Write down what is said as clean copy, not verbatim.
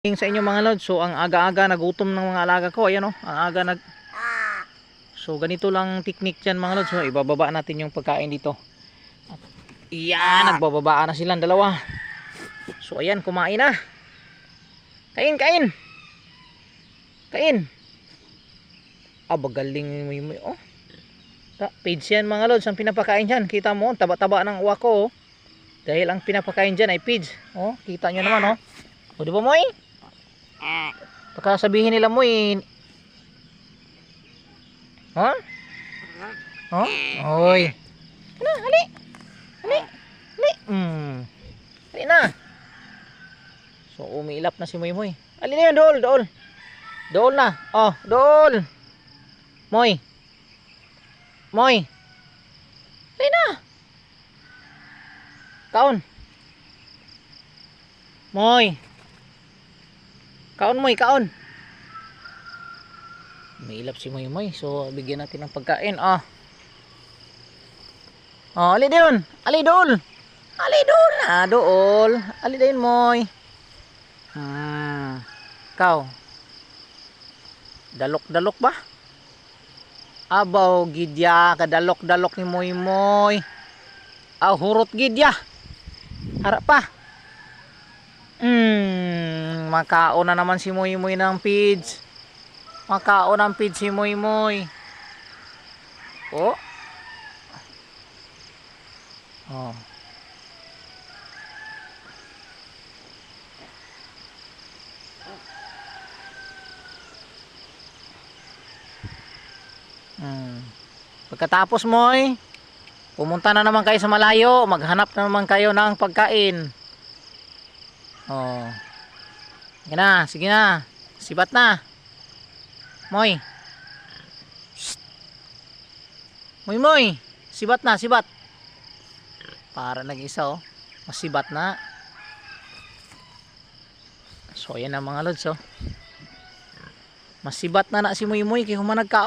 Sa inyo mga lods, so ang aga-aga nagutom ng mga alaga ko, ayan ang aga so ganito lang technique dyan mga lods, so ibababa natin yung pagkain dito. Iyan, nagbababaan na silang dalawa. So ayan, kumain na. Kain. Bagaling mo oh. Page yan mga lods, ang pinapakain dyan, kita mo, taba-taba ng uwa ko oh. Dahil ang pinapakain dyan ay page. Oh, kita nyo naman oh. O di ba mo baka sabihin nila mo ha? Oh? Oy. Hali. Hali na. So umiilap na si Moy. Ali na yun, dool. Dool na. Oh, dool. Moy. Hali na. Kaon. Moy. Kaon. Umiilap si Moy. So bigyan natin ng pagkain. Ali doon. Ali dool. Dool. Ali din Moy. Kau. Dalok ba? Abaw gidya, kadalok ni Moy. Hurot gidya. Harap pa. Makaon na naman si Moy ng feeds. Makaon ng feeds si Moy. Oh. Pagkatapos Moy, pumunta na naman kayo sa malayo, maghanap na naman kayo ng pagkain. Sige na. Sibat na. Moy. Moy. Sibat na. Para nag-isa oh. Masibat na. So ayan na mga lods oh. Masibat na si Moy kay humanag kao.